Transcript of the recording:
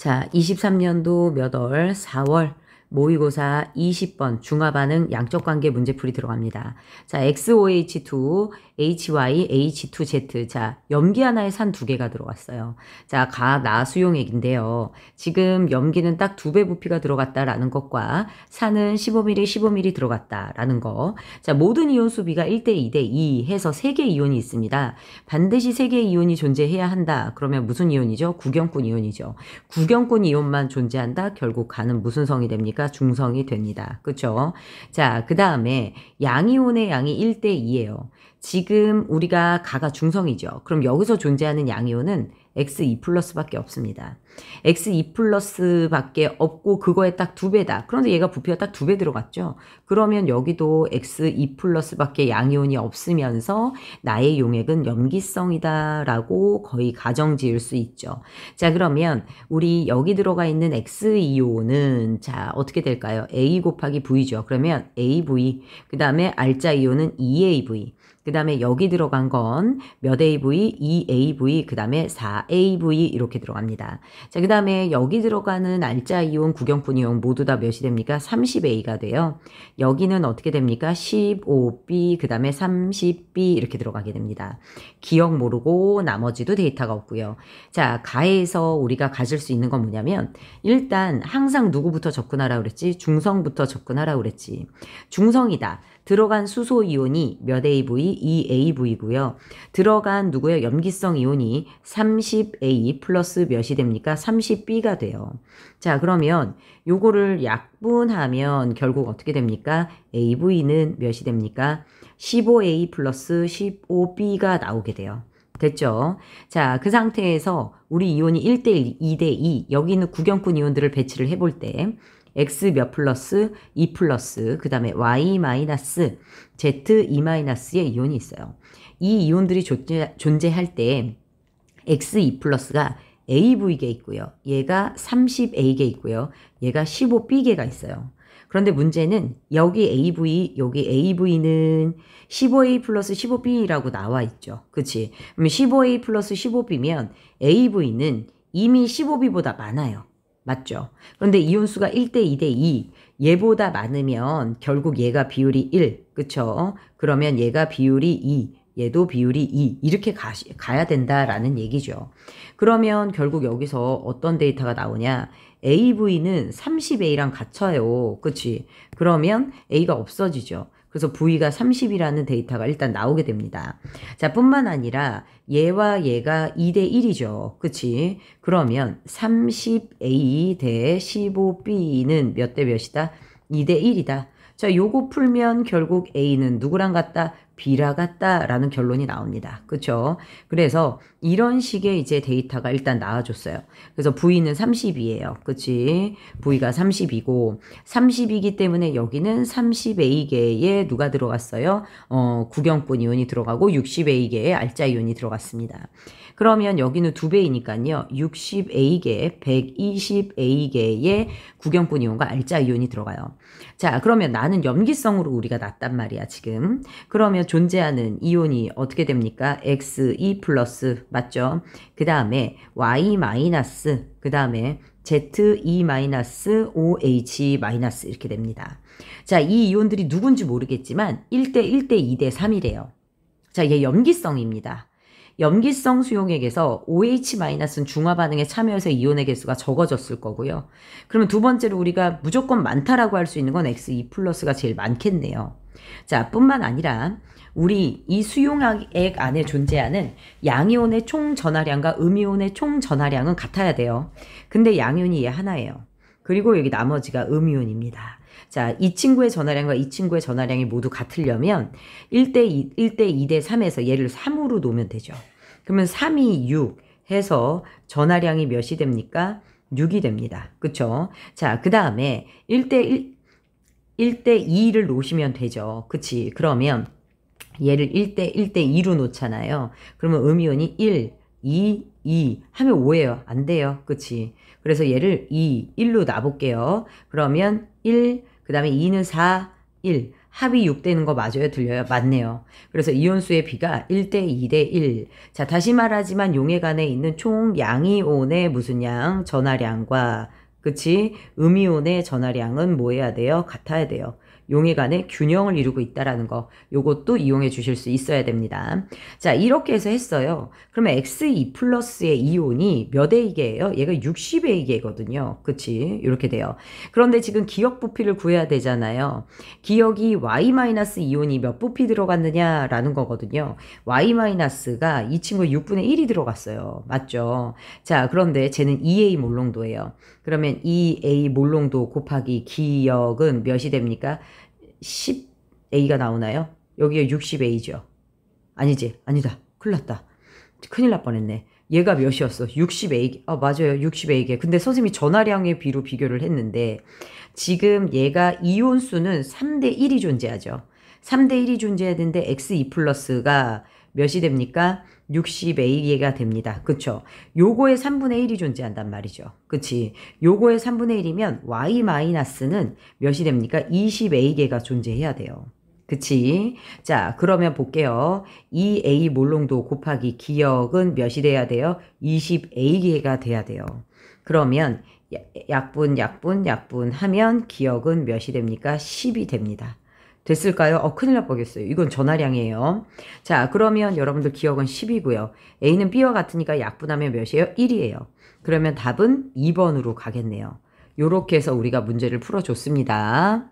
자, 23년도 몇 월? 4월 모의고사 20번 중화반응 양적관계 문제풀이 들어갑니다. 자, XOH2, HY, H2Z. 자, 염기 하나에 산 두 개가 들어갔어요. 자, 가, 나, 수용액인데요. 지금 염기는 딱 2배 부피가 들어갔다라는 것과 산은 15ml, 15ml 들어갔다라는 거. 자, 모든 이온수 비가 1대 2대 2 해서 3개 이온이 있습니다. 반드시 3개 이온이 존재해야 한다. 그러면 무슨 이온이죠? 구경꾼 이온이죠. 구경꾼 이온만 존재한다. 결국 가는 무슨 성이 됩니까? 중성이 됩니다. 그렇죠? 자, 그 다음에 양이온의 양이 1대 2예요. 지금 우리가 가가 중성이죠. 그럼 여기서 존재하는 양이온은 X2 플러스밖에 없습니다. X2 플러스밖에 없고 그거에 딱 2배다. 그런데 얘가 부피가 딱 2배 들어갔죠. 그러면 여기도 X2 플러스밖에 양이온이 없으면서 나의 용액은 염기성이다 라고 거의 가정 지을 수 있죠. 자, 그러면 우리 여기 들어가 있는 X이온은 자 어떻게 될까요? A 곱하기 V죠. 그러면 AV, 그 다음에 R자 이온은 EAV, 그 다음에 여기 들어간 건 몇 AV, 2AV, 그 다음에 4AV 이렇게 들어갑니다. 자, 그 다음에 여기 들어가는 R자 이온, 구경꾼 이온 모두 다 몇이 됩니까? 30A가 돼요. 여기는 어떻게 됩니까? 15B, 그 다음에 30B 이렇게 들어가게 됩니다. 기억 모르고 나머지도 데이터가 없고요. 자, 가에서 우리가 가질 수 있는 건 뭐냐면 일단 항상 누구부터 접근하라고 그랬지? 중성부터 플러스하라고 그랬지. 중성이다. 들어간 수소 이온이 몇 AV? 2AV고요. 들어간 누구요? 염기성 이온이 30A 플러스 몇이 됩니까? 30B가 돼요. 자, 그러면 요거를 약분하면 결국 어떻게 됩니까? AV는 몇이 됩니까? 15A 플러스 15B가 나오게 돼요. 됐죠? 자, 그 상태에서 우리 이온이 1대1, 2대2, 여기 있는 구경꾼 이온들을 배치를 해볼 때 X 몇 플러스, 2 플러스, 그 다음에 Y 마이너스, Z 2 마이너스의 이온이 있어요. 이 이온들이 존재할 때 X2 플러스가 AV계 있고요. 얘가 30A계 있고요. 얘가 15B계가 있어요. 그런데 문제는 여기 AV, 여기 AV는 15A 플러스 15B라고 나와 있죠. 그치? 그럼 15A 플러스 15B면 AV는 이미 15B보다 많아요. 맞죠? 그런데 이온수가 1대 2대 2, 얘보다 많으면 결국 얘가 비율이 1, 그쵸? 그러면 얘가 비율이 2, 얘도 비율이 2, 이렇게 가야 된다라는 얘기죠. 그러면 결국 여기서 어떤 데이터가 나오냐? AV는 30A랑 같아요. 그치? 그러면 A가 없어지죠. 그래서 V가 30이라는 데이터가 일단 나오게 됩니다. 자, 뿐만 아니라 얘와 얘가 2대 1이죠. 그치? 그러면 30A 대 15B는 몇 대 몇이다? 2대 1이다. 자, 요거 풀면 결국 A는 누구랑 같다? B랑 같다라는 결론이 나옵니다. 그쵸? 그래서 이런 식의 이제 데이터가 일단 나와줬어요. 그래서 V는 30이에요. 그치? V가 30이고, 30이기 때문에 여기는 30A계에 누가 들어갔어요? 구경꾼 이온이 들어가고 60A계에 R자 이온이 들어갔습니다. 그러면 여기는 2배이니까요. 60A계, 120A계에 구경꾼 이온과 R자 이온이 들어가요. 자, 그러면 나는 염기성으로 우리가 났단 말이야, 지금. 그러면 존재하는 이온이 어떻게 됩니까? X2 플러스, 맞죠? 그 다음에 Y 마이너스, 그 다음에 Z2 마이너스, OH 마이너스 이렇게 됩니다. 자, 이 이온들이 누군지 모르겠지만 1대 1대 2대 3이래요. 자, 얘 염기성입니다. 염기성 수용액에서 OH-는 중화 반응에 참여해서 이온의 개수가 적어졌을 거고요. 그러면 두 번째로 우리가 무조건 많다라고 할 수 있는 건 X2 플러스가 제일 많겠네요. 자, 뿐만 아니라 우리 이 수용액 안에 존재하는 양이온의 총 전하량과 음이온의 총 전하량은 같아야 돼요. 근데 양이온이 얘 하나예요. 그리고 여기 나머지가 음이온입니다. 자, 이 친구의 전하량과 이 친구의 전하량이 모두 같으려면 1대 2, 1대 2대 3에서 얘를 3으로 놓으면 되죠. 그러면 3이 6 해서 전하량이 몇이 됩니까? 6이 됩니다. 그쵸? 자, 그 다음에 1대 2를 놓으시면 되죠. 그치? 그러면 얘를 1대 2로 놓잖아요. 그러면 음이온이 1, 2 하면 5예요. 안 돼요. 그치? 그래서 얘를 2, 1로 놔볼게요. 그러면 1, 그 다음에 2는 4, 1 합이 6 되는 거 맞아요? 들려요? 맞네요. 그래서 이온수의 비가 1대 2대 1. 자, 다시 말하지만 용해간에 있는 총 양이온의 무슨 양? 전하량과 그치? 음이온의 전하량은 뭐 해야 돼요? 같아야 돼요. 용해간의 균형을 이루고 있다라는 거. 요것도 이용해 주실 수 있어야 됩니다. 자, 이렇게 해서 했어요. 그러면 X2 플러스의 이온이 몇 A계예요? 얘가 60A계거든요. 그치? 이렇게 돼요. 그런데 지금 기억 부피를 구해야 되잖아요. 기억이 Y-이온이 몇 부피 들어갔느냐라는 거거든요. Y-가 이 친구의 6분의 1이 들어갔어요. 맞죠? 자, 그런데 쟤는 2A 몰롱도예요. 그러면 2A 몰롱도 곱하기 기억은 몇이 됩니까? 10A가 나오나요? 여기가 60A죠. 아니지? 아니다. 큰일 났다. 큰일 날 뻔했네. 얘가 몇이었어? 60A. 맞아요. 60A게. 근데 선생님이 전하량의 비로 비교를 했는데 지금 얘가 이온수는 3대 1이 존재하죠. 3대 1이 존재하는데 X2 플러스가 몇이 됩니까? 60A가 됩니다. 그쵸? 요거의 3분의 1이 존재한단 말이죠. 그치? 요거의 3분의 1이면 Y-는 몇이 됩니까? 20A계가 존재해야 돼요. 그치? 자, 그러면 볼게요. 2A 몰롱도 곱하기 기억은 몇이 돼야 돼요? 20A계가 돼야 돼요. 그러면 약분 하면 기억은 몇이 됩니까? 10이 됩니다. 됐을까요? 큰일 날 뻔했어요. 이건 전하량이에요. 자, 그러면 여러분들 기억은 10이고요. A는 B와 같으니까 약분하면 몇이에요? 1이에요. 그러면 답은 2번으로 가겠네요. 요렇게 해서 우리가 문제를 풀어줬습니다.